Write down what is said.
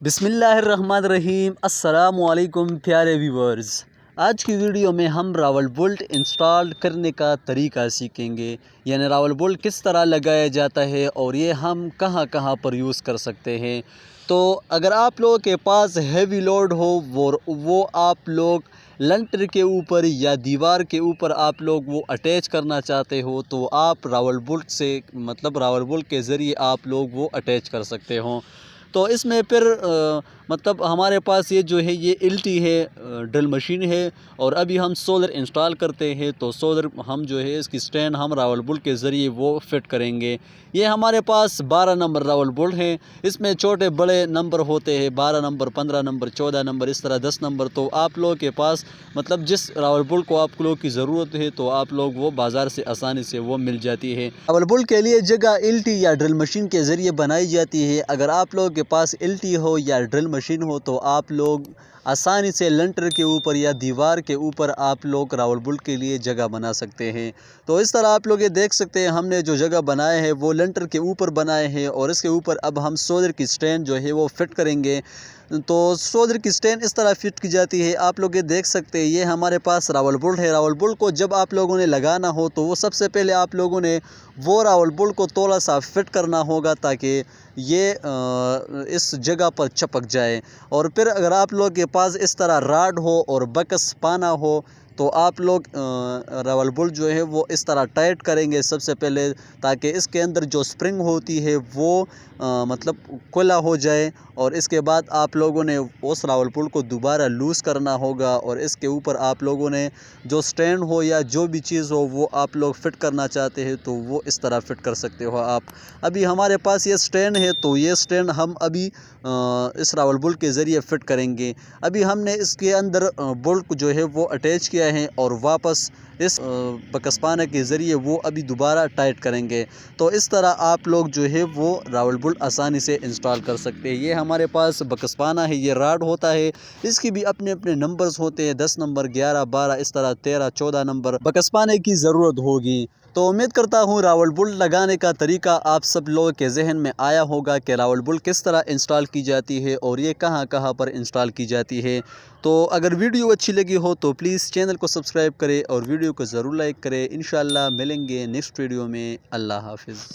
بسم اللہ الرحمن الرحیم۔ السلام علیکم پیارے ویورز، آج کی ویڈیو میں ہم راول بولٹ انسٹال کرنے کا طریقہ سیکھیں گے، یعنی راول بولٹ کس طرح لگایا جاتا ہے اور یہ ہم کہاں کہاں پر یوز کر سکتے ہیں۔ تو اگر آپ لوگوں کے پاس ہیوی لوڈ ہو وہ آپ لوگ لنٹر کے اوپر یا دیوار کے اوپر آپ لوگ وہ اٹیچ کرنا چاہتے ہو تو آپ راول بولٹ سے راول بولٹ کے ذریعے آپ لوگ وہ اٹیچ کر سکتے ہوں۔ تو اس میں پھر ہمارے پاس یہ جو ہے یہ LT ہے، ڈرل مشین ہے، اور ابھی ہم سولر انسٹال کرتے ہیں تو سولر ہم جو ہے اس کی سٹینڈ ہم راول بولٹ کے ذریعے وہ فٹ کریں گے۔ یہ ہمارے پاس 12 نمبر راول بولٹ ہیں، اس میں چھوٹے بڑے نمبر ہوتے ہیں، 12 نمبر، 15 نمبر، 14 نمبر، اس طرح 10 نمبر۔ تو آپ لوگوں کے پاس جس راول بولٹ کو آپ لوگوں کی ضرورت ہے تو آپ لوگ وہ بازار سے آسانی سے وہ مل جاتی ہے۔ راول بولٹ کے لیے جگہ LT یا ڈرل مشین کے ذریعے بنائی جاتی ہے۔ اگر آپ لوگوں کے پاس LT ہو یا ڈرل مشین ہو تو آپ لوگ آسانی سے لنٹر کے اوپر یا دیوار کے اوپر آپ لوگ راول بولٹ کے لیے جگہ بنا سکتے ہیں۔ تو اس طرح آپ لوگ یہ دیکھ سکتے ہیں ہم نے جو جگہ بنائے ہیں وہ لنٹر کے اوپر بنائے ہیں، اور اس کے اوپر اب ہم سولر کی سٹینڈ جو ہے وہ فٹ کریں گے۔ تو سولر کی سٹینڈ اس طرح فٹ کی جاتی ہے، آپ لوگ یہ دیکھ سکتے ہیں یہ ہمارے پاس راول بولٹ ہے۔ راول بولٹ کو جب آپ لوگوں نے لگانا ہو تو وہ سب سے پہلے آپ لوگوں نے وہ راول بولٹ کو تھوڑا سا فٹ کرنا ہوگا تاکہ یہ اس جگہ پر چپک جائے، اور پھر اگر آپ لوگ کے پاس اس طرح راڈ ہو اور بکس پانا ہو تو آپ لوگ راول بولٹ جو ہے وہ اس طرح ٹائٹ کریں گے سب سے پہلے، تاکہ اس کے اندر جو سپرنگ ہوتی ہے وہ کھلا ہو جائے، اور اس کے بعد آپ لوگوں نے اس راول بولٹ کو دوبارہ لوز کرنا ہوگا، اور اس کے اوپر آپ لوگوں نے جو سٹینڈ ہو یا جو بھی چیز ہو وہ آپ لوگ فٹ کرنا چاہتے ہیں تو وہ اس طرح فٹ کر سکتے ہو آپ۔ ابھی ہمارے پاس یہ سٹینڈ ہے تو یہ سٹینڈ ہم ابھی اس راول بولٹ کے ذریعے فٹ کریں گے۔ ابھی ہم نے اس کے اندر بولٹ جو ہے وہ اٹیچ کیا ہے، اور واپس اس بکسپانے کے ذریعے وہ ابھی دوبارہ ٹائٹ کریں گے۔ تو اس طرح آپ لوگ جو ہے وہ راول بولٹ آسانی سے انسٹال کر سکتے ہیں۔ یہ ہمارے پاس بکسپانا ہے، یہ راڈ ہوتا ہے، اس کی بھی اپنے اپنے نمبرز ہوتے ہیں، 10 نمبر، 11، 12، اس طرح 13، 14 نمبر بکسپانے کی ضرورت ہوگی۔ تو امید کرتا ہوں راول بولٹ لگانے کا طریقہ آپ سب لوگوں کے ذہن میں آیا ہوگا کہ راول بولٹ کس طرح انسٹال کی جاتی ہے اور یہ کہاں کہاں پر انسٹال کی جاتی ہے۔ تو اگر ویڈیو اچھی لگی ہو تو پلیز چینل کو سبسکرائب کریں اور ویڈیو کو ضرور لائک کریں۔ انشاءاللہ ملیں گے نیکسٹ ویڈیو میں۔ اللہ حافظ۔